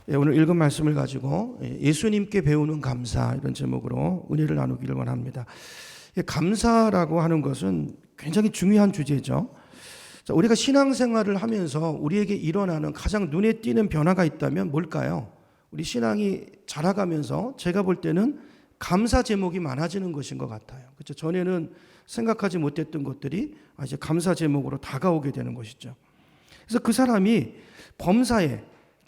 오늘 읽은 말씀을 가지고 예수님께 배우는 감사 이런 제목으로 은혜를 나누기를 원합니다. 감사라고 하는 것은 굉장히 중요한 주제죠. 우리가 신앙생활을 하면서 우리에게 일어나는 가장 눈에 띄는 변화가 있다면 뭘까요? 우리 신앙이 자라가면서 제가 볼 때는 감사 제목이 많아지는 것인 것 같아요. 그렇죠? 전에는 생각하지 못했던 것들이 이제 감사 제목으로 다가오게 되는 것이죠. 그래서 그 사람이 범사에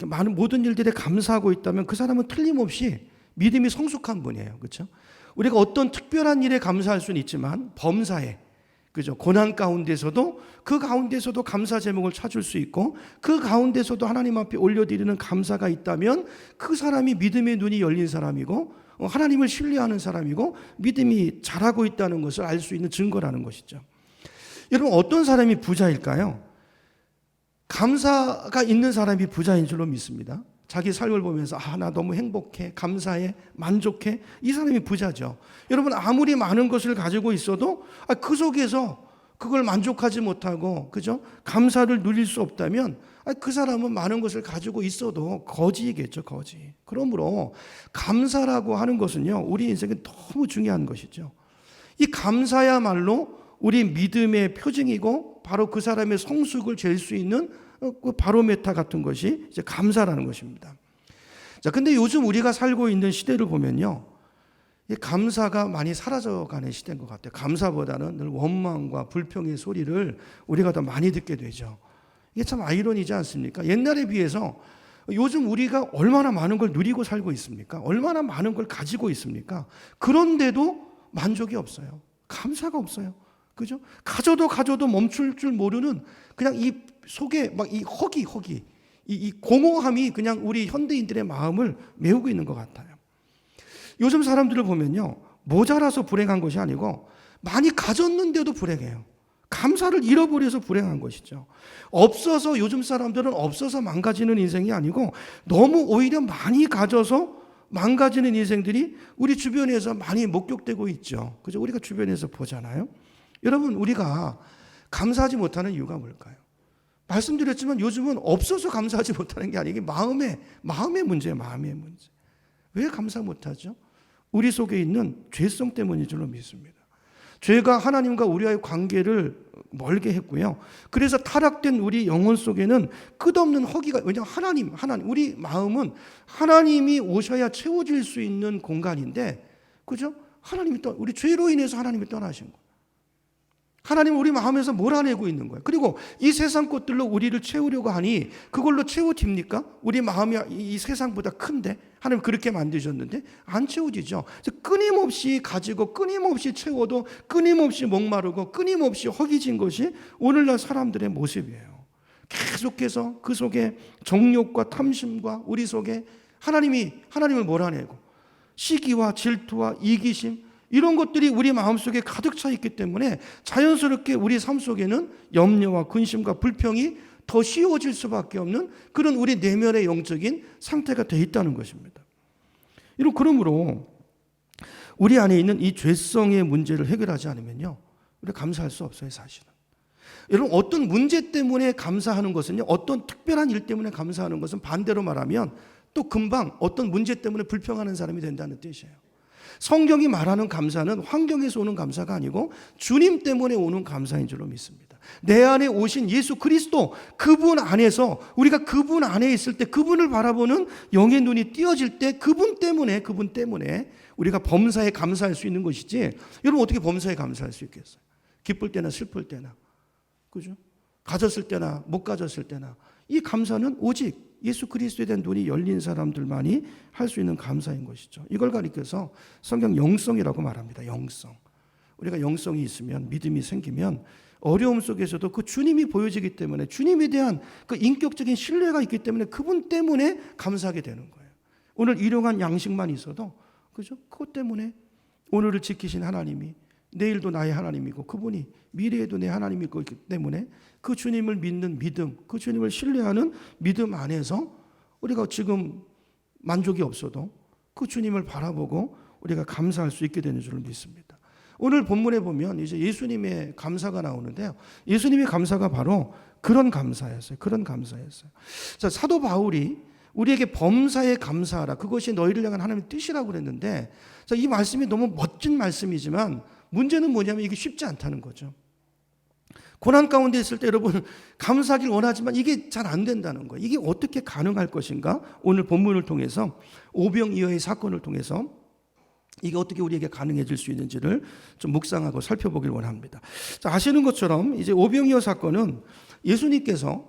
많은 모든 일들에 감사하고 있다면 그 사람은 틀림없이 믿음이 성숙한 분이에요. 그렇죠? 우리가 어떤 특별한 일에 감사할 수는 있지만 범사에, 그죠? 고난 가운데서도 그 가운데서도 감사 제목을 찾을 수 있고 그 가운데서도 하나님 앞에 올려드리는 감사가 있다면 그 사람이 믿음의 눈이 열린 사람이고 하나님을 신뢰하는 사람이고 믿음이 자라고 있다는 것을 알 수 있는 증거라는 것이죠. 여러분, 어떤 사람이 부자일까요? 감사가 있는 사람이 부자인 줄로 믿습니다. 자기 삶을 보면서 나 너무 행복해, 감사해, 만족해. 이 사람이 부자죠. 여러분, 아무리 많은 것을 가지고 있어도 그 속에서 그걸 만족하지 못하고, 그죠? 감사를 누릴 수 없다면 그 사람은 많은 것을 가지고 있어도 거지이겠죠, 거지. 그러므로 감사라고 하는 것은요, 우리 인생에 너무 중요한 것이죠. 이 감사야말로 우리 믿음의 표징이고 바로 그 사람의 성숙을 잴 수 있는 그 바로메타 같은 것이 이제 감사라는 것입니다. 자, 근데 요즘 우리가 살고 있는 시대를 보면요, 이 감사가 많이 사라져가는 시대인 것 같아요. 감사보다는 늘 원망과 불평의 소리를 우리가 더 많이 듣게 되죠. 이게 참 아이러니지 않습니까? 옛날에 비해서 요즘 우리가 얼마나 많은 걸 누리고 살고 있습니까? 얼마나 많은 걸 가지고 있습니까? 그런데도 만족이 없어요. 감사가 없어요. 그죠? 가져도 멈출 줄 모르는 그냥 이 속에 막 이 허기, 이 공허함이 그냥 우리 현대인들의 마음을 메우고 있는 것 같아요. 요즘 사람들을 보면요, 모자라서 불행한 것이 아니고 많이 가졌는데도 불행해요. 감사를 잃어버려서 불행한 것이죠. 없어서, 요즘 사람들은 없어서 망가지는 인생이 아니고 너무 오히려 많이 가져서 망가지는 인생들이 우리 주변에서 많이 목격되고 있죠. 그죠? 우리가 주변에서 보잖아요. 여러분, 우리가 감사하지 못하는 이유가 뭘까요? 말씀드렸지만 요즘은 없어서 감사하지 못하는 게 아니고 마음의 문제예요. 마음의 문제. 왜 감사 못하죠? 우리 속에 있는 죄성 때문인 줄로 믿습니다. 죄가 하나님과 우리와의 관계를 멀게 했고요. 그래서 타락된 우리 영혼 속에는 끝없는 허기가, 왜냐하면 하나님, 우리 마음은 하나님이 오셔야 채워질 수 있는 공간인데, 그죠? 우리 죄로 인해서 하나님이 떠나신 거예요. 하나님은 우리 마음에서 몰아내고 있는 거예요. 그리고 이 세상 것들로 우리를 채우려고 하니 그걸로 채워집니까? 우리 마음이 이 세상보다 큰데 하나님 그렇게 만드셨는데 안 채워지죠. 끊임없이 가지고 끊임없이 채워도 끊임없이 목마르고 끊임없이 허기진 것이 오늘날 사람들의 모습이에요. 계속해서 그 속에 정욕과 탐심과 우리 속에 하나님을 몰아내고 시기와 질투와 이기심, 이런 것들이 우리 마음속에 가득 차 있기 때문에 자연스럽게 우리 삶 속에는 염려와 근심과 불평이 더 씌워질 수밖에 없는 그런 우리 내면의 영적인 상태가 되어 있다는 것입니다. 그러므로 우리 안에 있는 이 죄성의 문제를 해결하지 않으면요, 우리가 감사할 수 없어요, 사실은. 여러분, 어떤 문제 때문에 감사하는 것은요, 어떤 특별한 일 때문에 감사하는 것은 반대로 말하면 또 금방 어떤 문제 때문에 불평하는 사람이 된다는 뜻이에요. 성경이 말하는 감사는 환경에서 오는 감사가 아니고 주님 때문에 오는 감사인 줄로 믿습니다. 내 안에 오신 예수 그리스도, 그분 안에서 우리가 그분 안에 있을 때 그분을 바라보는 영의 눈이 띄어질 때 그분 때문에 우리가 범사에 감사할 수 있는 것이지, 여러분 어떻게 범사에 감사할 수 있겠어요? 기쁠 때나 슬플 때나, 그죠? 가졌을 때나 못 가졌을 때나, 이 감사는 오직 예수 그리스도에 대한 눈이 열린 사람들만이 할 수 있는 감사인 것이죠. 이걸 가리켜서 성경 영성이라고 말합니다. 영성. 우리가 영성이 있으면, 믿음이 생기면 어려움 속에서도 그 주님이 보여지기 때문에, 주님에 대한 그 인격적인 신뢰가 있기 때문에 그분 때문에 감사하게 되는 거예요. 오늘 일용한 양식만 있어도, 그죠? 그것 때문에 오늘을 지키신 하나님이 내일도 나의 하나님이고 그분이 미래에도 내 하나님이고 있기 때문에 그 주님을 믿는 믿음, 그 주님을 신뢰하는 믿음 안에서 우리가 지금 만족이 없어도 그 주님을 바라보고 우리가 감사할 수 있게 되는 줄 믿습니다. 오늘 본문에 보면 이제 예수님의 감사가 나오는데요. 예수님의 감사가 바로 그런 감사였어요. 자, 사도 바울이 우리에게 범사에 감사하라. 그것이 너희를 향한 하나님의 뜻이라고 그랬는데, 이 말씀이 너무 멋진 말씀이지만 문제는 뭐냐면 이게 쉽지 않다는 거죠. 고난 가운데 있을 때 여러분 감사하길 원하지만 이게 잘 안 된다는 거예요. 이게 어떻게 가능할 것인가? 오늘 본문을 통해서 오병이어의 사건을 통해서 이게 어떻게 우리에게 가능해질 수 있는지를 좀 묵상하고 살펴보길 원합니다. 자, 아시는 것처럼 이제 오병이어 사건은 예수님께서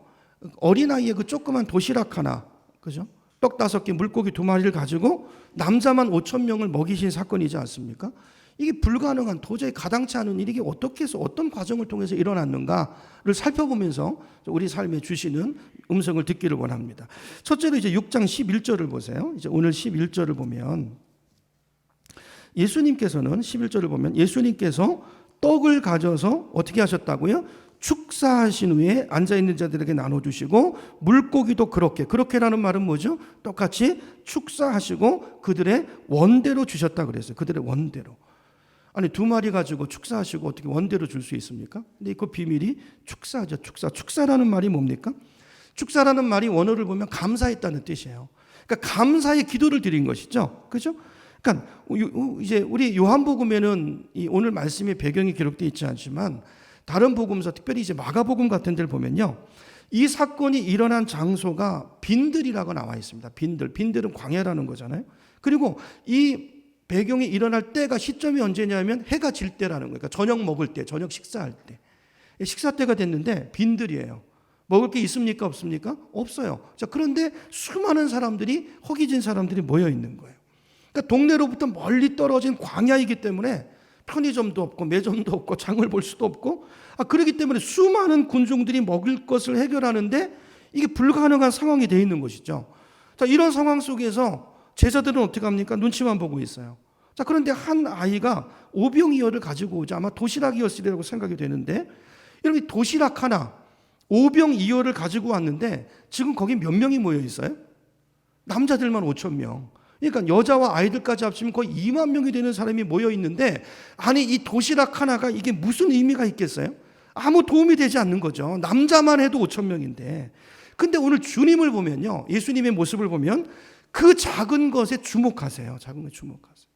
어린아이의 그 조그만 도시락 하나, 그죠? 떡 5개, 물고기 2마리를 가지고 남자만 5,000명을 먹이신 사건이지 않습니까? 이게 불가능한, 도저히 가당치 않은 일이 어떻게 해서 어떤 과정을 통해서 일어났는가를 살펴보면서 우리 삶에 주시는 음성을 듣기를 원합니다. 첫째로 이제 6장 11절을 보세요. 이제 오늘 11절을 보면 예수님께서는 11절을 보면 예수님께서 떡을 가져서 어떻게 하셨다고요? 축사하신 후에 앉아있는 자들에게 나눠주시고 물고기도 그렇게라는 말은 뭐죠? 똑같이 축사하시고 그들의 원대로 주셨다 그랬어요. 그들의 원대로. 아니 2마리 가지고 축사하시고 어떻게 원대로 줄 수 있습니까? 근데 그 비밀이 축사죠. 축사라는 말이 뭡니까? 축사라는 말이 원어를 보면 감사했다는 뜻이에요. 그러니까 감사의 기도를 드린 것이죠. 그죠? 그러니까 이제 우리 요한복음에는 이 오늘 말씀의 배경이 기록되어 있지 않지만 다른 복음서, 특별히 이제 마가복음 같은 데를 보면요, 이 사건이 일어난 장소가 빈들이라고 나와 있습니다. 빈들은 광야라는 거잖아요. 그리고 이 배경이 일어날 때가 시점이 언제냐면 해가 질 때라는 거예요. 그러니까 저녁 먹을 때, 저녁 식사할 때. 식사 때가 됐는데 빈들이에요. 먹을 게 있습니까? 없습니까? 없어요. 자, 그런데 수많은 사람들이, 허기진 사람들이 모여 있는 거예요. 그러니까 동네로부터 멀리 떨어진 광야이기 때문에 편의점도 없고 매점도 없고 장을 볼 수도 없고, 그렇기 때문에 수많은 군중들이 먹을 것을 해결하는데 이게 불가능한 상황이 되어 있는 것이죠. 자, 이런 상황 속에서 제자들은 어떻게 합니까? 눈치만 보고 있어요. 자, 그런데 한 아이가 오병이어를 가지고 오자. 아마 도시락이었으리라고 생각이 되는데, 여러분 도시락 하나, 오병이어를 가지고 왔는데 지금 거기 몇 명이 모여 있어요? 남자들만 5,000명. 그러니까 여자와 아이들까지 합치면 거의 2만 명이 되는 사람이 모여 있는데, 아니 이 도시락 하나가 이게 무슨 의미가 있겠어요? 아무 도움이 되지 않는 거죠. 남자만 해도 5,000명인데. 근데 오늘 주님을 보면요, 예수님의 모습을 보면 그 작은 것에 주목하세요. 작은 것에 주목하세요.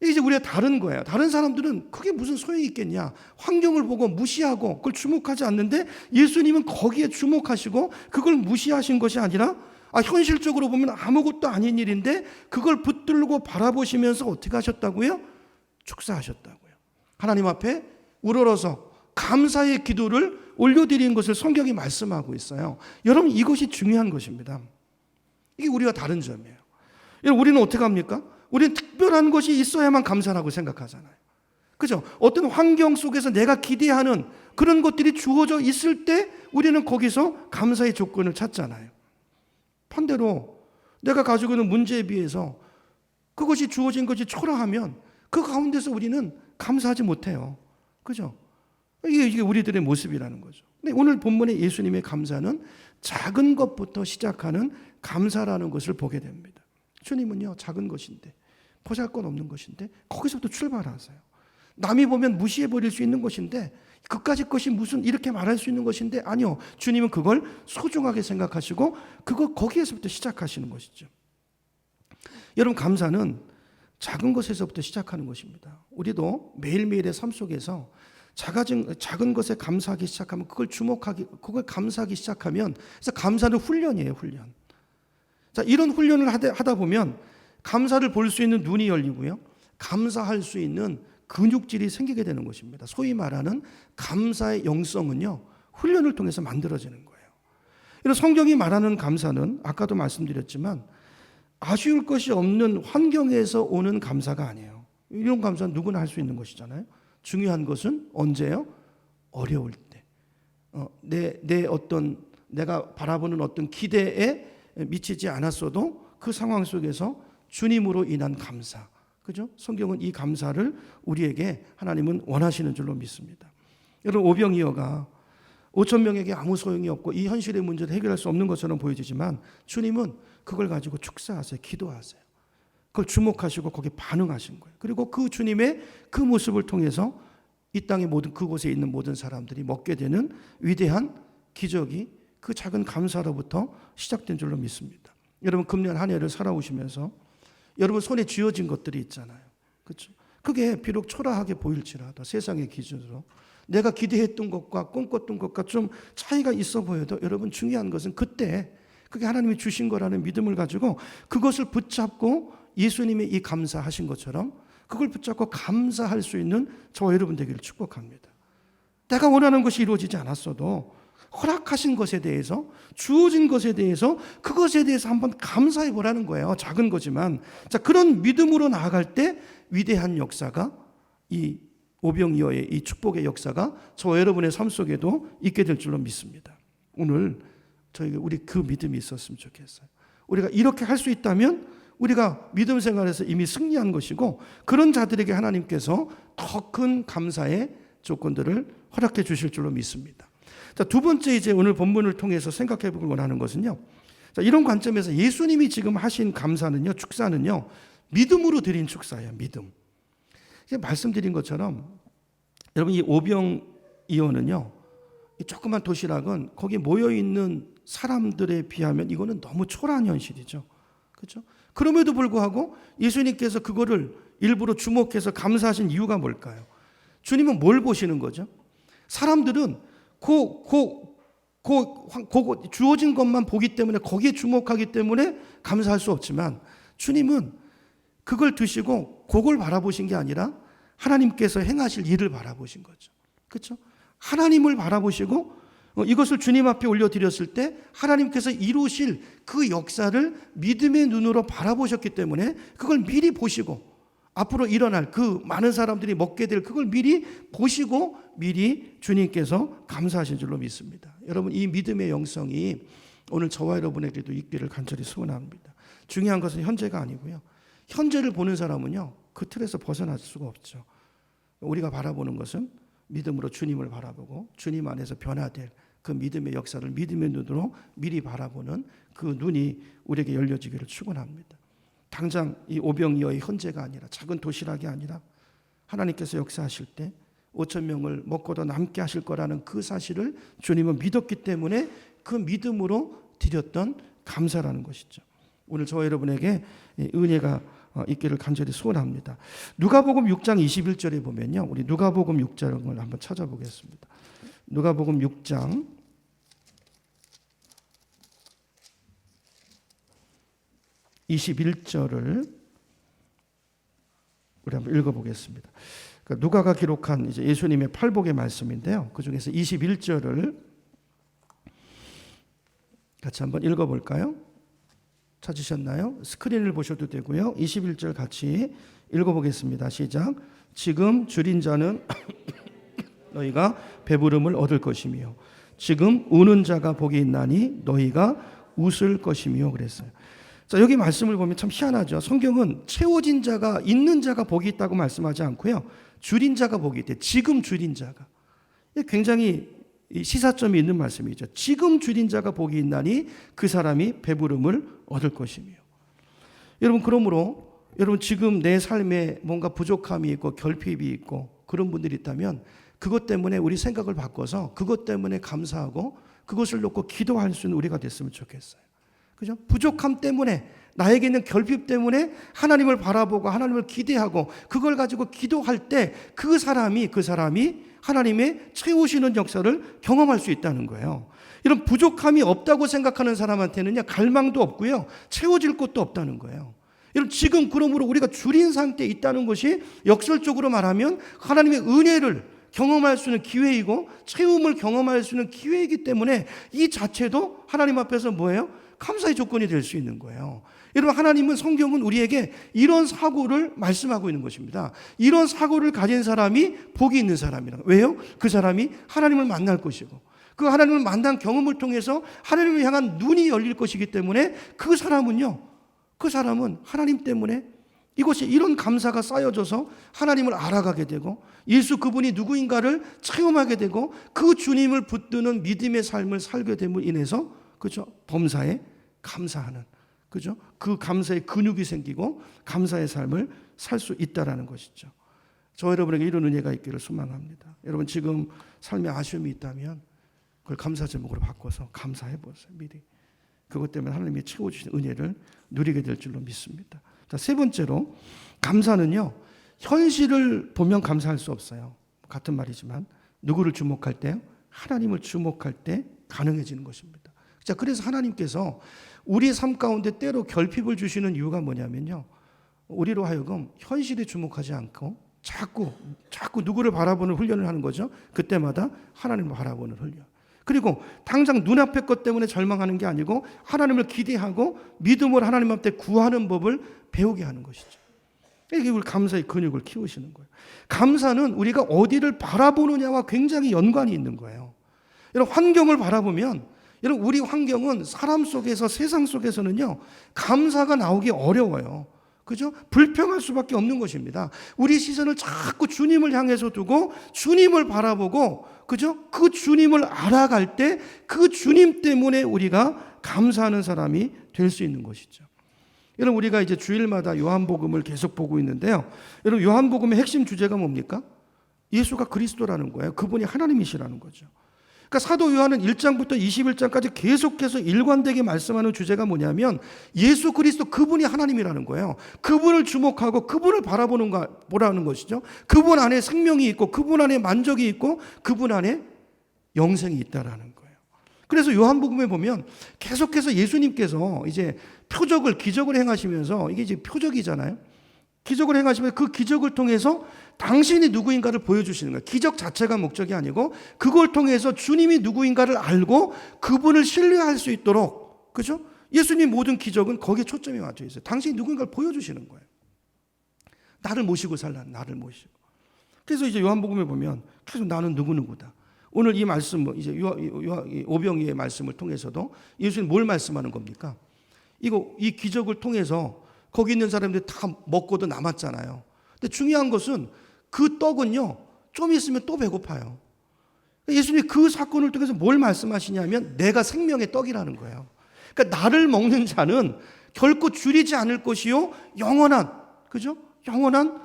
이게 이제 우리가 다른 거예요. 다른 사람들은 그게 무슨 소용이 있겠냐, 환경을 보고 무시하고 그걸 주목하지 않는데 예수님은 거기에 주목하시고 그걸 무시하신 것이 아니라 현실적으로 보면 아무것도 아닌 일인데 그걸 붙들고 바라보시면서 어떻게 하셨다고요? 축사하셨다고요. 하나님 앞에 우러러서 감사의 기도를 올려드린 것을 성경이 말씀하고 있어요. 여러분 이것이 중요한 것입니다. 이게 우리와 다른 점이에요. 우리는 어떻게 합니까? 우리는 특별한 것이 있어야만 감사라고 생각하잖아요. 그죠? 어떤 환경 속에서 내가 기대하는 그런 것들이 주어져 있을 때 우리는 거기서 감사의 조건을 찾잖아요. 반대로 내가 가지고 있는 문제에 비해서 그것이 주어진 것이 초라하면 그 가운데서 우리는 감사하지 못해요. 그죠? 이게 우리들의 모습이라는 거죠. 근데 오늘 본문의 예수님의 감사는 작은 것부터 시작하는 감사라는 것을 보게 됩니다. 주님은요, 작은 것인데, 보잘것없는 것인데 거기서부터 출발하세요. 남이 보면 무시해버릴 수 있는 것인데, 그까짓 것이 무슨 이렇게 말할 수 있는 것인데, 아니요, 주님은 그걸 소중하게 생각하시고 거기에서부터 시작하시는 것이죠. 여러분, 감사는 작은 것에서부터 시작하는 것입니다. 우리도 매일매일의 삶 속에서 작은 것에 감사하기 시작하면 그걸 감사하기 시작하면, 그래서 감사는 훈련이에요, 훈련. 자, 이런 훈련을 하다 보면 감사를 볼 수 있는 눈이 열리고요, 감사할 수 있는 근육질이 생기게 되는 것입니다. 소위 말하는 감사의 영성은요, 훈련을 통해서 만들어지는 거예요. 이런 성경이 말하는 감사는 아까도 말씀드렸지만 아쉬울 것이 없는 환경에서 오는 감사가 아니에요. 이런 감사는 누구나 할 수 있는 것이잖아요. 중요한 것은 언제요? 어려울 때. 내가 바라보는 어떤 기대에 미치지 않았어도 그 상황 속에서 주님으로 인한 감사. 그죠? 성경은 이 감사를 우리에게 하나님은 원하시는 줄로 믿습니다. 여러분, 오병이어가 5,000명에게 아무 소용이 없고 이 현실의 문제를 해결할 수 없는 것처럼 보여지지만 주님은 그걸 가지고 축사하세요. 기도하세요. 그걸 주목하시고 거기에 반응하신 거예요. 그리고 그 주님의 그 모습을 통해서 이 땅의 모든 그곳에 있는 모든 사람들이 먹게 되는 위대한 기적이 그 작은 감사로부터 시작된 줄로 믿습니다. 여러분 금년 한 해를 살아오시면서 여러분 손에 쥐어진 것들이 있잖아요. 그렇죠? 그게 비록 초라하게 보일지라도 세상의 기준으로 내가 기대했던 것과 꿈꿨던 것과 좀 차이가 있어 보여도 여러분 중요한 것은 그때 그게 하나님이 주신 거라는 믿음을 가지고 그것을 붙잡고 예수님이 이 감사하신 것처럼 그걸 붙잡고 감사할 수 있는 저와 여러분 되기를 축복합니다. 내가 원하는 것이 이루어지지 않았어도 허락하신 것에 대해서, 주어진 것에 대해서, 그것에 대해서 한번 감사해 보라는 거예요. 작은 거지만. 자, 그런 믿음으로 나아갈 때 위대한 역사가, 이 오병이어의 이 축복의 역사가 저와 여러분의 삶 속에도 있게 될 줄로 믿습니다. 오늘 우리 그 믿음이 있었으면 좋겠어요. 우리가 이렇게 할 수 있다면 우리가 믿음 생활에서 이미 승리한 것이고, 그런 자들에게 하나님께서 더 큰 감사의 조건들을 허락해 주실 줄로 믿습니다. 자, 두 번째 이제 오늘 본문을 통해서 생각해 보길 원하는 것은요. 자, 이런 관점에서 예수님이 지금 하신 감사는요, 축사는요, 믿음으로 드린 축사예요. 믿음. 말씀드린 것처럼 여러분 이 오병이어는요, 이 조그만 도시락은 거기 모여 있는 사람들에 비하면 이거는 너무 초라한 현실이죠. 그렇죠? 그럼에도 불구하고 예수님께서 그거를 일부러 주목해서 감사하신 이유가 뭘까요? 주님은 뭘 보시는 거죠? 사람들은 주어진 것만 보기 때문에 거기에 주목하기 때문에 감사할 수 없지만 주님은 그걸 드시고 그걸 바라보신 게 아니라 하나님께서 행하실 일을 바라보신 거죠. 그렇죠? 하나님을 바라보시고 이것을 주님 앞에 올려드렸을 때 하나님께서 이루실 그 역사를 믿음의 눈으로 바라보셨기 때문에 그걸 미리 보시고 앞으로 일어날 그 많은 사람들이 먹게 될 그걸 미리 보시고 미리 주님께서 감사하신 줄로 믿습니다. 여러분 이 믿음의 영성이 오늘 저와 여러분에게도 있기를 간절히 소원합니다. 중요한 것은 현재가 아니고요. 현재를 보는 사람은요, 그 틀에서 벗어날 수가 없죠. 우리가 바라보는 것은 믿음으로 주님을 바라보고 주님 안에서 변화될 그 믿음의 역사를 믿음의 눈으로 미리 바라보는 그 눈이 우리에게 열려지기를 축원합니다. 당장 이 오병이어의 현재가 아니라 작은 도시락이 아니라 하나님께서 역사하실 때 5천 명을 먹고도 남게 하실 거라는 그 사실을 주님은 믿었기 때문에 그 믿음으로 드렸던 감사라는 것이죠. 오늘 저와 여러분에게 은혜가 있기를 간절히 소원합니다. 누가복음 6장 21절에 보면요. 우리 누가복음 6장을 한번 찾아보겠습니다. 누가복음 6장 21절을 우리 한번 읽어보겠습니다. 그러니까 누가가 기록한 이제 예수님의 팔복의 말씀인데요. 그 중에서 21절을 같이 한번 읽어볼까요? 찾으셨나요? 스크린을 보셔도 되고요. 21절 같이 읽어보겠습니다. 시작. 지금 줄인 자는 너희가 배부름을 얻을 것이며 지금 우는 자가 복이 있나니 너희가 웃을 것이며 그랬어요. 자, 여기 말씀을 보면 참 희한하죠. 성경은 채워진 자가 있는 자가 복이 있다고 말씀하지 않고요. 줄인 자가 복이 있대. 지금 줄인 자가. 굉장히 시사점이 있는 말씀이죠. 지금 줄인 자가 복이 있나니 그 사람이 배부름을 얻을 것이며. 여러분 그러므로 여러분 지금 내 삶에 뭔가 부족함이 있고 결핍이 있고 그런 분들이 있다면 그것 때문에 우리 생각을 바꿔서 그것 때문에 감사하고 그것을 놓고 기도할 수 있는 우리가 됐으면 좋겠어요. 그죠? 부족함 때문에 나에게 있는 결핍 때문에 하나님을 바라보고 하나님을 기대하고 그걸 가지고 기도할 때 그 사람이 하나님의 채우시는 역사를 경험할 수 있다는 거예요. 이런 부족함이 없다고 생각하는 사람한테는요, 갈망도 없고요, 채워질 것도 없다는 거예요. 여러분 지금 그러므로 우리가 줄인 상태에 있다는 것이 역설적으로 말하면 하나님의 은혜를 경험할 수 있는 기회이고 채움을 경험할 수 있는 기회이기 때문에 이 자체도 하나님 앞에서 뭐예요? 감사의 조건이 될 수 있는 거예요. 여러분 하나님은 성경은 우리에게 이런 사고를 말씀하고 있는 것입니다. 이런 사고를 가진 사람이 복이 있는 사람이라고. 왜요? 그 사람이 하나님을 만날 것이고 그 하나님을 만난 경험을 통해서 하나님을 향한 눈이 열릴 것이기 때문에 그 사람은 하나님 때문에 이것이 이런 감사가 쌓여져서 하나님을 알아가게 되고 예수 그분이 누구인가를 체험하게 되고 그 주님을 붙드는 믿음의 삶을 살게 됨으로 인해서 그죠? 범사에 감사하는 그죠? 그 감사의 근육이 생기고 감사의 삶을 살 수 있다라는 것이죠. 저 여러분에게 이런 은혜가 있기를 소망합니다. 여러분 지금 삶에 아쉬움이 있다면 그걸 감사 제목으로 바꿔서 감사해 보세요. 미리 그것 때문에 하나님이 채워주신 은혜를 누리게 될 줄로 믿습니다. 자, 세 번째로 감사는요, 현실을 보면 감사할 수 없어요. 같은 말이지만 누구를 주목할 때요? 하나님을 주목할 때 가능해지는 것입니다. 자, 그래서 하나님께서 우리 삶 가운데 때로 결핍을 주시는 이유가 뭐냐면요, 우리로 하여금 현실에 주목하지 않고 자꾸 누구를 바라보는 훈련을 하는 거죠. 그때마다 하나님을 바라보는 훈련. 그리고 당장 눈앞의 것 때문에 절망하는 게 아니고 하나님을 기대하고 믿음으로 하나님 앞에 구하는 법을 배우게 하는 것이죠. 이게 우리 감사의 근육을 키우시는 거예요. 감사는 우리가 어디를 바라보느냐와 굉장히 연관이 있는 거예요. 여러분, 환경을 바라보면, 여러분, 우리 환경은 사람 속에서, 세상 속에서는요, 감사가 나오기 어려워요. 그죠? 불평할 수밖에 없는 것입니다. 우리 시선을 자꾸 주님을 향해서 두고 주님을 바라보고, 그죠? 그 주님을 알아갈 때 그 주님 때문에 우리가 감사하는 사람이 될 수 있는 것이죠. 여러분, 우리가 이제 주일마다 요한복음을 계속 보고 있는데요. 여러분, 요한복음의 핵심 주제가 뭡니까? 예수가 그리스도라는 거예요. 그분이 하나님이시라는 거죠. 그러니까 사도 요한은 1장부터 21장까지 계속해서 일관되게 말씀하는 주제가 뭐냐면 예수 그리스도, 그분이 하나님이라는 거예요. 그분을 주목하고 그분을 보라는 것이죠. 그분 안에 생명이 있고 그분 안에 만족이 있고 그분 안에 영생이 있다라는 거예요. 그래서 요한복음에 보면 계속해서 예수님께서 이제 기적을 행하시면서, 이게 이제 표적이잖아요. 기적을 행하시면서 그 기적을 통해서 당신이 누구인가를 보여주시는 거예요. 기적 자체가 목적이 아니고 그걸 통해서 주님이 누구인가를 알고 그분을 신뢰할 수 있도록, 그죠? 예수님 모든 기적은 거기에 초점이 맞춰 있어요. 당신이 누구인가를 보여주시는 거예요. 나를 모시고 살라는, 나를 모시고. 그래서 이제 요한복음에 보면 계속 나는 누구누구다. 오늘 이 말씀, 이제 오병이의 말씀을 통해서도 예수님 뭘 말씀하는 겁니까? 이 기적을 통해서 거기 있는 사람들이 다 먹고도 남았잖아요. 근데 중요한 것은 그 떡은요, 좀 있으면 또 배고파요. 예수님이 그 사건을 통해서 뭘 말씀하시냐면 내가 생명의 떡이라는 거예요. 그러니까 나를 먹는 자는 결코 줄이지 않을 것이요, 영원한, 그죠? 영원한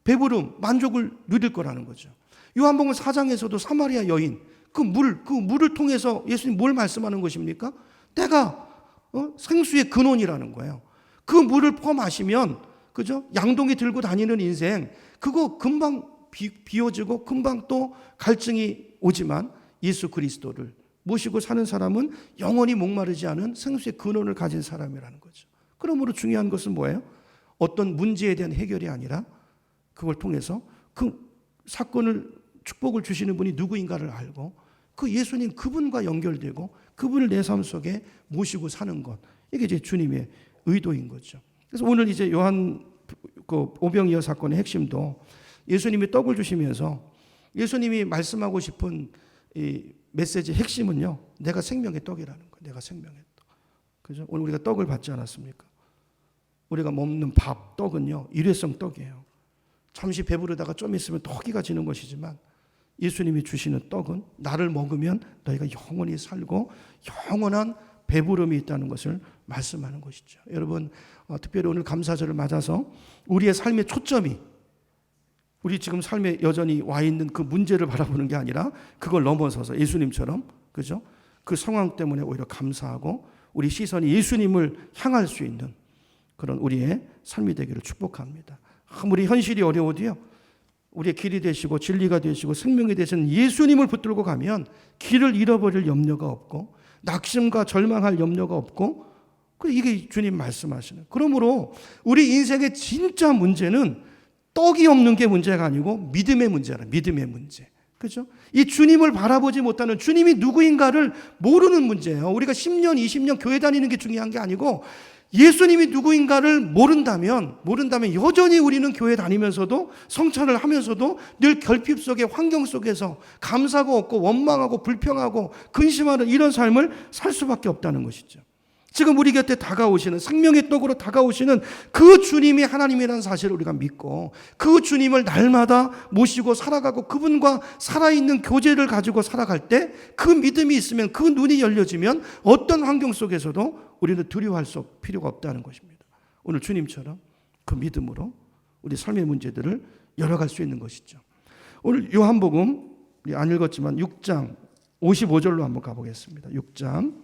배부름, 만족을 누릴 거라는 거죠. 요한복음 4장에서도 사마리아 여인, 그 물을 통해서 예수님 뭘 말씀하는 것입니까? 내가 생수의 근원이라는 거예요. 그 물을 퍼마시면, 그죠? 양동이 들고 다니는 인생, 그거 금방 비워지고 금방 또 갈증이 오지만 예수 그리스도를 모시고 사는 사람은 영원히 목마르지 않은 생수의 근원을 가진 사람이라는 거죠. 그러므로 중요한 것은 뭐예요? 어떤 문제에 대한 해결이 아니라 그걸 통해서 그 사건을, 축복을 주시는 분이 누구인가를 알고 그 예수님 그분과 연결되고 그분을 내 삶 속에 모시고 사는 것, 이게 이제 주님의 의도인 거죠. 그래서 오늘 이제 요한 오병이어 사건의 핵심도 예수님이 떡을 주시면서 예수님이 말씀하고 싶은 이 메시지의 핵심은요, 내가 생명의 떡이라는 거예요. 내가 생명의 떡. 그죠? 오늘 우리가 떡을 받지 않았습니까? 우리가 먹는 밥, 떡은요, 일회성 떡이에요. 잠시 배부르다가 좀 있으면 또 허기가 지는 것이지만 예수님이 주시는 떡은 나를 먹으면 너희가 영원히 살고 영원한 배부름이 있다는 것을 말씀하는 것이죠. 여러분, 특별히 오늘 감사절을 맞아서 우리의 삶의 초점이 우리 지금 삶에 여전히 와 있는 그 문제를 바라보는 게 아니라 그걸 넘어서서 예수님처럼, 그죠? 그 상황 때문에 오히려 감사하고 우리 시선이 예수님을 향할 수 있는 그런 우리의 삶이 되기를 축복합니다. 아무리 현실이 어려워도요, 우리의 길이 되시고 진리가 되시고 생명이 되시는 예수님을 붙들고 가면 길을 잃어버릴 염려가 없고 낙심과 절망할 염려가 없고, 이게 주님 말씀하시는. 그러므로 우리 인생의 진짜 문제는 떡이 없는 게 문제가 아니고 믿음의 문제라. 믿음의 문제. 그죠? 이 주님을 바라보지 못하는, 주님이 누구인가를 모르는 문제예요. 우리가 10년, 20년 교회 다니는 게 중요한 게 아니고 예수님이 누구인가를 모른다면 여전히 우리는 교회 다니면서도 성찬을 하면서도 늘 결핍 속에, 환경 속에서 감사가 없고 원망하고 불평하고 근심하는 이런 삶을 살 수밖에 없다는 것이죠. 지금 우리 곁에 다가오시는, 생명의 떡으로 다가오시는 그 주님이 하나님이라는 사실을 우리가 믿고 그 주님을 날마다 모시고 살아가고 그분과 살아있는 교제를 가지고 살아갈 때 그 믿음이 있으면, 그 눈이 열려지면 어떤 환경 속에서도 우리는 두려워할 필요가 없다는 것입니다. 오늘 주님처럼 그 믿음으로 우리 삶의 문제들을 열어갈 수 있는 것이죠. 오늘 요한복음 우리 안 읽었지만 6장 55절로 한번 가보겠습니다. 6장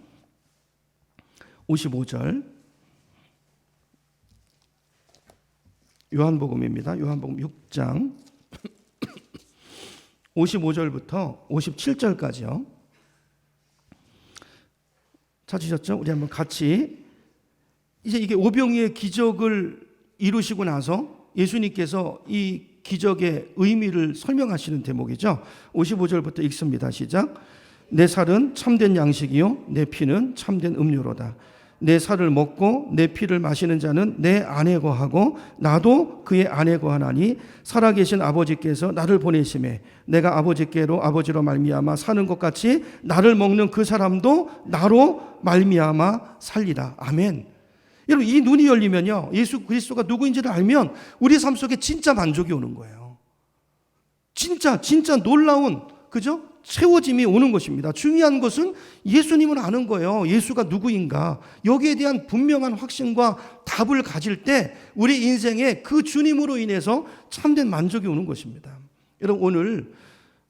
55절 요한복음입니다. 요한복음 6장 55절부터 57절까지요. 찾으셨죠? 우리 한번 같이 이제 이게 오병이의 기적을 이루시고 나서 예수님께서 이 기적의 의미를 설명하시는 대목이죠. 55절부터 읽습니다. 시작. 내 살은 참된 양식이요 내 피는 참된 음료로다. 내 살을 먹고 내 피를 마시는 자는 내 안에 거하고 나도 그의 안에 거하나니 살아계신 아버지께서 나를 보내심에 내가 아버지께로 아버지로 말미암아 사는 것 같이 나를 먹는 그 사람도 나로 말미암아 살리라. 아멘. 여러분 이 눈이 열리면요 예수 그리스도가 누구인지를 알면 우리 삶 속에 진짜 만족이 오는 거예요. 진짜 놀라운 그죠? 채워짐이 오는 것입니다. 중요한 것은 예수님을 아는 거예요. 예수가 누구인가 여기에 대한 분명한 확신과 답을 가질 때 우리 인생에 그 주님으로 인해서 참된 만족이 오는 것입니다. 여러분 오늘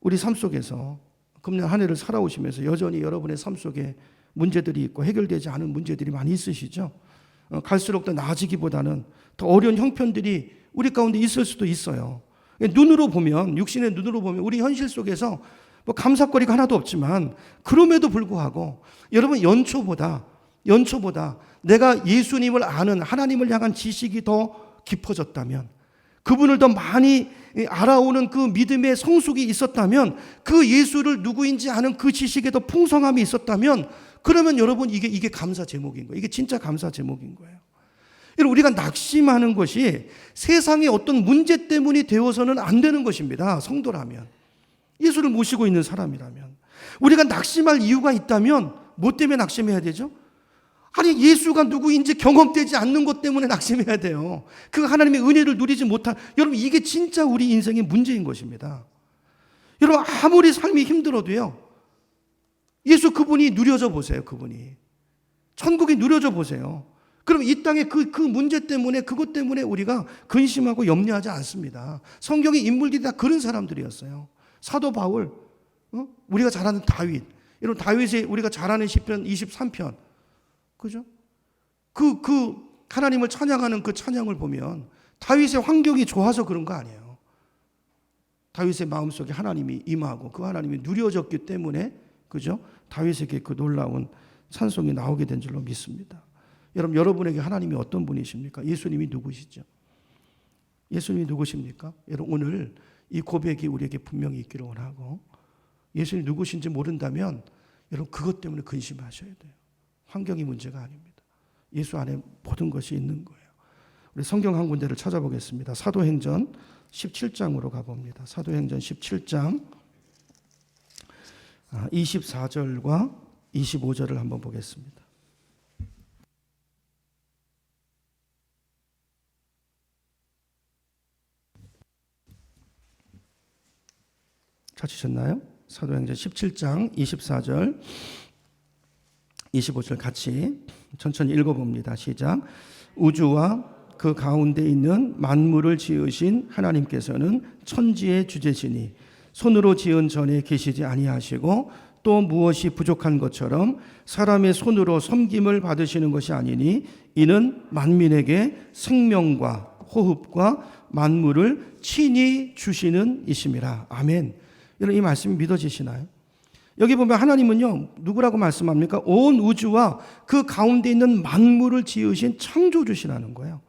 우리 삶 속에서 금년 한 해를 살아오시면서 여전히 여러분의 삶 속에 문제들이 있고 해결되지 않은 문제들이 많이 있으시죠. 갈수록 더 나아지기보다는 더 어려운 형편들이 우리 가운데 있을 수도 있어요. 눈으로 보면 육신의 눈으로 보면 우리 현실 속에서 뭐 감사거리가 하나도 없지만 그럼에도 불구하고 여러분 연초보다 내가 예수님을 아는 하나님을 향한 지식이 더 깊어졌다면 그분을 더 많이 알아오는 그 믿음의 성숙이 있었다면 그 예수를 누구인지 아는 그 지식에 더 풍성함이 있었다면 그러면 여러분 이게 감사 제목인 거예요. 이게 진짜 감사 제목인 거예요. 여러분 우리가 낙심하는 것이 세상의 어떤 문제 때문이 되어서는 안 되는 것입니다. 성도라면 예수를 모시고 있는 사람이라면 우리가 낙심할 이유가 있다면 뭐 때문에 낙심해야 되죠? 아니 예수가 누구인지 경험되지 않는 것 때문에 낙심해야 돼요. 그 하나님의 은혜를 누리지 못한 여러분 이게 진짜 우리 인생의 문제인 것입니다. 여러분 아무리 삶이 힘들어도요 예수 그분이 누려져 보세요. 그분이 천국이 누려져 보세요. 그럼 이 땅에 그 문제 때문에 그것 때문에 우리가 근심하고 염려하지 않습니다. 성경의 인물들이 다 그런 사람들이었어요. 사도 바울, 우리가 잘 아는 다윗, 여러분 다윗의 우리가 잘 아는 시편 23편, 그죠? 그 하나님을 찬양하는 그 찬양을 보면 다윗의 환경이 좋아서 그런 거 아니에요. 다윗의 마음속에 하나님이 임하고 그 하나님이 누려졌기 때문에 그죠? 다윗에게 그 놀라운 찬송이 나오게 된 줄로 믿습니다. 여러분 여러분에게 하나님이 어떤 분이십니까? 예수님이 누구시죠? 예수님이 누구십니까? 여러분 오늘 이 고백이 우리에게 분명히 있기를 원하고 예수님이 누구신지 모른다면 여러분 그것 때문에 근심하셔야 돼요. 환경이 문제가 아닙니다. 예수 안에 모든 것이 있는 거예요. 우리 성경 한 군데를 찾아보겠습니다. 사도행전 17장으로 가봅니다. 사도행전 17장 24절과 25절을 한번 보겠습니다. 찾으셨나요? 사도행전 17장 24절 25절 같이 천천히 읽어봅니다. 시작. 우주와 그 가운데 있는 만물을 지으신 하나님께서는 천지의 주제시니 손으로 지은 전에 계시지 아니하시고 또 무엇이 부족한 것처럼 사람의 손으로 섬김을 받으시는 것이 아니니 이는 만민에게 생명과 호흡과 만물을 친히 주시는 이심이라. 아멘. 여러분 이 말씀이 믿어지시나요? 여기 보면 하나님은요 누구라고 말씀합니까? 온 우주와 그 가운데 있는 만물을 지으신 창조주시라는 거예요.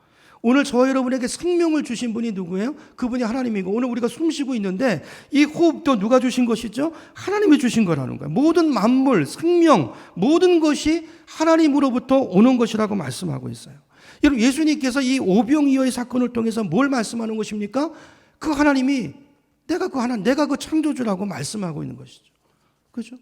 오늘 저 여러분에게 생명을 주신 분이 누구예요? 그분이 하나님이고 오늘 우리가 숨 쉬고 있는데 이 호흡도 누가 주신 것이죠? 하나님이 주신 거라는 거예요. 모든 만물, 생명, 모든 것이 하나님으로부터 오는 것이라고 말씀하고 있어요. 여러분 예수님께서 이 오병이어의 사건을 통해서 뭘 말씀하는 것입니까? 그 하나님이 내가 그 창조주라고 말씀하고 있는 것이죠. 그렇죠?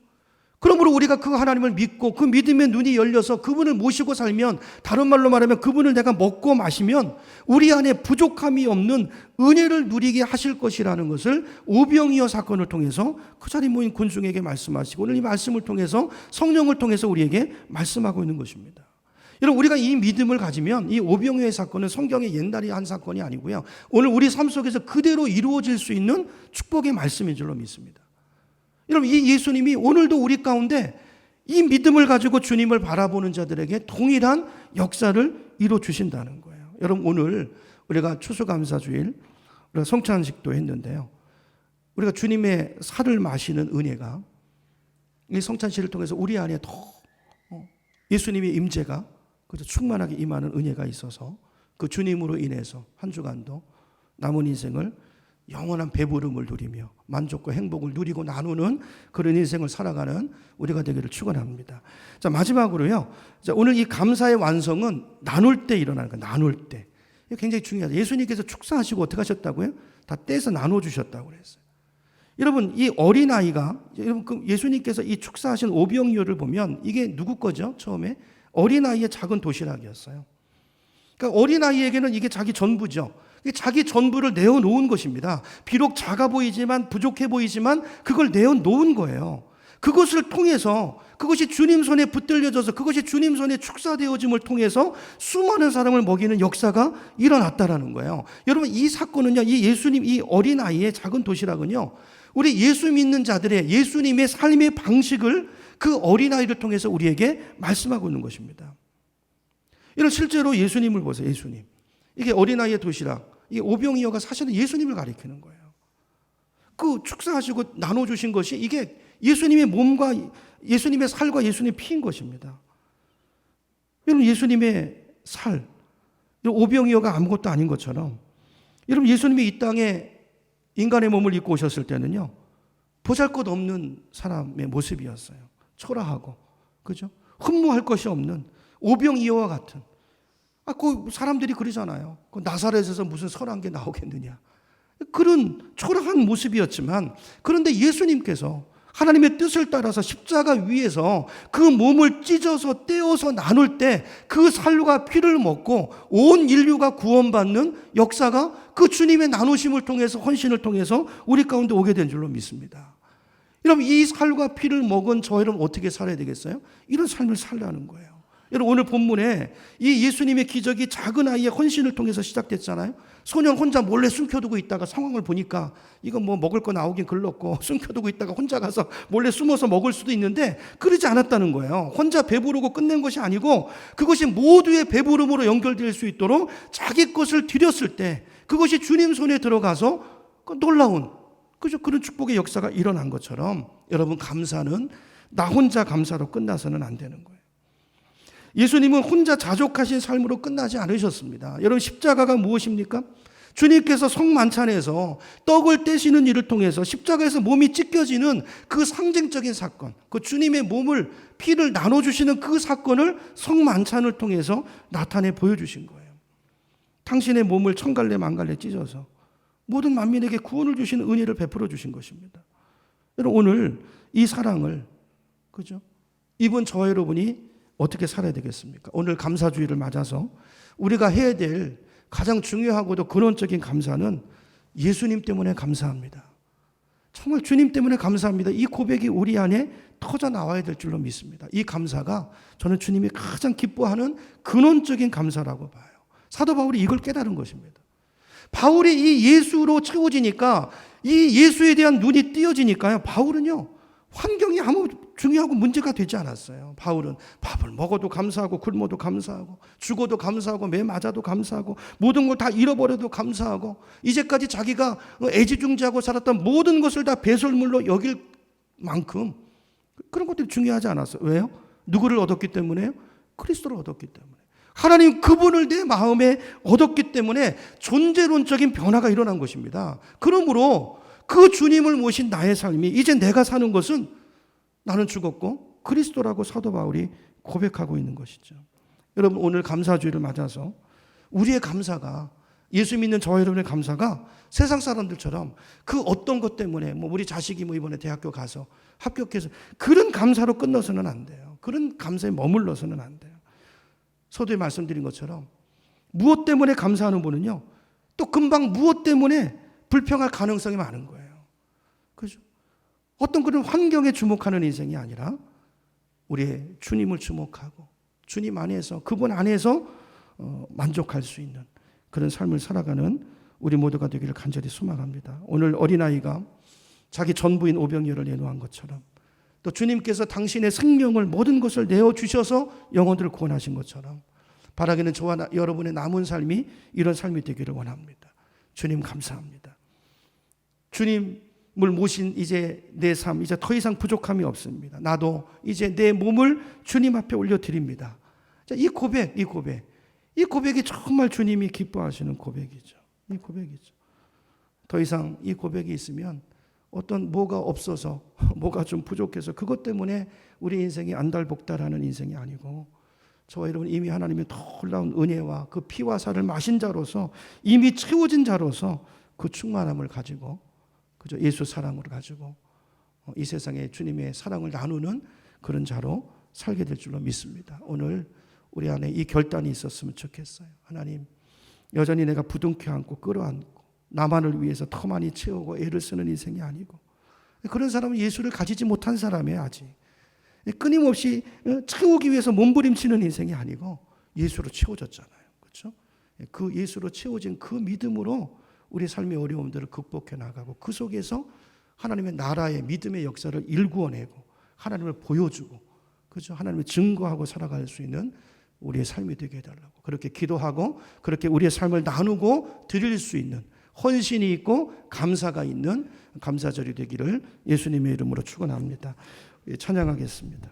그러므로 우리가 그 하나님을 믿고 그 믿음의 눈이 열려서 그분을 모시고 살면 다른 말로 말하면 그분을 내가 먹고 마시면 우리 안에 부족함이 없는 은혜를 누리게 하실 것이라는 것을 오병이어 사건을 통해서 그 자리에 모인 군중에게 말씀하시고 오늘 이 말씀을 통해서 성령을 통해서 우리에게 말씀하고 있는 것입니다. 여러분 우리가 이 믿음을 가지면 이 오병이어의 사건은 성경의 옛날에 한 사건이 아니고요. 오늘 우리 삶 속에서 그대로 이루어질 수 있는 축복의 말씀인 줄로 믿습니다. 여러분 이 예수님이 오늘도 우리 가운데 이 믿음을 가지고 주님을 바라보는 자들에게 동일한 역사를 이루어 주신다는 거예요. 여러분, 오늘 우리가 추수감사주일, 우리가 성찬식도 했는데요. 우리가 주님의 살을 마시는 은혜가 이 성찬식을 통해서 우리 안에 더 예수님의 임재가 충만하게 임하는 은혜가 있어서 그 주님으로 인해서 한 주간도 남은 인생을 영원한 배부름을 누리며 만족과 행복을 누리고 나누는 그런 인생을 살아가는 우리가 되기를 축원합니다. 자, 마지막으로요. 자, 오늘 이 감사의 완성은 나눌 때 일어나는 거예요. 나눌 때. 이게 굉장히 중요하죠. 예수님께서 축사하시고 어떻게 하셨다고요? 다 떼서 나눠주셨다고 그랬어요. 여러분, 이 어린아이가, 여러분, 예수님께서 이 축사하신 오병이어를 보면 이게 누구 거죠? 처음에 어린아이의 작은 도시락이었어요. 그러니까 어린아이에게는 이게 자기 전부죠. 자기 전부를 내어놓은 것입니다. 비록 작아 보이지만, 부족해 보이지만 그걸 내어놓은 거예요. 그것을 통해서, 그것이 주님 손에 붙들려져서, 그것이 주님 손에 축사되어짐을 통해서 수많은 사람을 먹이는 역사가 일어났다라는 거예요. 여러분, 이 사건은요, 이 예수님, 이 어린아이의 작은 도시락은요, 우리 예수 믿는 자들의 예수님의 삶의 방식을 그 어린아이를 통해서 우리에게 말씀하고 있는 것입니다. 이런 실제로 예수님을 보세요. 예수님. 이게 어린아이의 도시락, 이 오병이어가 사실은 예수님을 가리키는 거예요. 그 축사하시고 나눠주신 것이 이게 예수님의 몸과 예수님의 살과 예수님의 피인 것입니다. 여러분, 예수님의 살, 오병이어가 아무것도 아닌 것처럼, 여러분, 예수님이 이 땅에 인간의 몸을 입고 오셨을 때는요, 보잘것없는 사람의 모습이었어요. 초라하고, 그죠? 흠모할 것이 없는 오병이어와 같은. 그 사람들이 그러잖아요. 그 나사렛에서 무슨 선한 게 나오겠느냐. 그런 초라한 모습이었지만, 그런데 예수님께서 하나님의 뜻을 따라서 십자가 위에서 그 몸을 찢어서 떼어서 나눌 때 그 살과 피를 먹고 온 인류가 구원받는 역사가 그 주님의 나누심을 통해서, 헌신을 통해서 우리 가운데 오게 된 줄로 믿습니다. 여러분, 이 살과 피를 먹은 저 여러분 어떻게 살아야 되겠어요? 이런 삶을 살라는 거예요. 여러분, 오늘 본문에 이 예수님의 기적이 작은 아이의 헌신을 통해서 시작됐잖아요. 소년 혼자 몰래 숨겨두고 있다가 상황을 보니까 이거 뭐 먹을 거 나오긴 글렀고 숨겨두고 있다가 혼자 가서 몰래 숨어서 먹을 수도 있는데 그러지 않았다는 거예요. 혼자 배부르고 끝낸 것이 아니고 그것이 모두의 배부름으로 연결될 수 있도록 자기 것을 드렸을 때 그것이 주님 손에 들어가서 놀라운, 그죠? 그런 축복의 역사가 일어난 것처럼 여러분, 감사는 나 혼자 감사로 끝나서는 안 되는 거예요. 예수님은 혼자 자족하신 삶으로 끝나지 않으셨습니다. 여러분, 십자가가 무엇입니까? 주님께서 성만찬에서 떡을 떼시는 일을 통해서 십자가에서 몸이 찢겨지는 그 상징적인 사건, 그 주님의 몸을, 피를 나눠주시는 그 사건을 성만찬을 통해서 나타내 보여주신 거예요. 당신의 몸을 천갈래 만갈래 찢어서 모든 만민에게 구원을 주시는 은혜를 베풀어 주신 것입니다. 여러분, 오늘 이 사랑을, 그죠? 이번 저 여러분이 어떻게 살아야 되겠습니까? 오늘 감사주의를 맞아서 우리가 해야 될 가장 중요하고도 근원적인 감사는 예수님 때문에 감사합니다. 정말 주님 때문에 감사합니다. 이 고백이 우리 안에 터져 나와야 될 줄로 믿습니다. 이 감사가 저는 주님이 가장 기뻐하는 근원적인 감사라고 봐요. 사도 바울이 이걸 깨달은 것입니다. 바울이 이 예수로 채워지니까, 이 예수에 대한 눈이 띄어지니까요, 바울은요, 환경이 아무 중요하고 문제가 되지 않았어요. 바울은 밥을 먹어도 감사하고, 굶어도 감사하고, 죽어도 감사하고, 매 맞아도 감사하고, 모든 걸 다 잃어버려도 감사하고, 이제까지 자기가 애지중지하고 살았던 모든 것을 다 배설물로 여길 만큼 그런 것들이 중요하지 않았어요. 왜요? 누구를 얻었기 때문에요? 그리스도를 얻었기 때문에. 하나님 그분을 내 마음에 얻었기 때문에 존재론적인 변화가 일어난 것입니다. 그러므로 그 주님을 모신 나의 삶이, 이제 내가 사는 것은 나는 죽었고 그리스도라고 사도 바울이 고백하고 있는 것이죠. 여러분, 오늘 감사주의를 맞아서 우리의 감사가, 예수 믿는 저 여러분의 감사가 세상 사람들처럼 그 어떤 것 때문에 우리 자식이 이번에 대학교 가서 합격해서 그런 감사로 끝나서는 안 돼요. 그런 감사에 머물러서는 안 돼요. 서두에 말씀드린 것처럼 무엇 때문에 감사하는 분은요, 또 금방 무엇 때문에 불평할 가능성이 많은 거예요. 그죠? 어떤 그런 환경에 주목하는 인생이 아니라 우리의 주님을 주목하고 주님 안에서, 그분 안에서 만족할 수 있는 그런 삶을 살아가는 우리 모두가 되기를 간절히 소망합니다. 오늘 어린아이가 자기 전부인 오병이어를 내놓은 것처럼 또 주님께서 당신의 생명을 모든 것을 내어주셔서 영혼들을 구원하신 것처럼 바라기는 저와 여러분의 남은 삶이 이런 삶이 되기를 원합니다. 주님 감사합니다. 주님을 모신 이제 내 삶, 이제 더 이상 부족함이 없습니다. 나도 이제 내 몸을 주님 앞에 올려드립니다. 이 고백이 정말 주님이 기뻐하시는 고백이죠. 이 고백이죠. 더 이상 이 고백이 있으면 어떤 뭐가 없어서 뭐가 좀 부족해서 그것 때문에 우리 인생이 안달복달하는 인생이 아니고 저와 여러분 이미 하나님의 놀라운 은혜와 그 피와 살을 마신 자로서 이미 채워진 자로서 그 충만함을 가지고 그저 예수 사랑을 가지고 이 세상에 주님의 사랑을 나누는 그런 자로 살게 될 줄로 믿습니다. 오늘 우리 안에 이 결단이 있었으면 좋겠어요. 하나님, 여전히 내가 부둥켜 안고 끌어안고 나만을 위해서 더 많이 채우고 애를 쓰는 인생이 아니고 그런 사람은 예수를 가지지 못한 사람이에요. 아직 끊임없이 채우기 위해서 몸부림치는 인생이 아니고 예수로 채워졌잖아요. 그렇죠? 그 예수로 채워진 그 믿음으로 우리 삶의 어려움들을 극복해 나가고 그 속에서 하나님의 나라의 믿음의 역사를 일구어내고 하나님을 보여주고 그렇죠? 하나님을 증거하고 살아갈 수 있는 우리의 삶이 되게 해달라고 그렇게 기도하고 그렇게 우리의 삶을 나누고 드릴 수 있는 헌신이 있고 감사가 있는 감사절이 되기를 예수님의 이름으로 축원합니다. 찬양하겠습니다.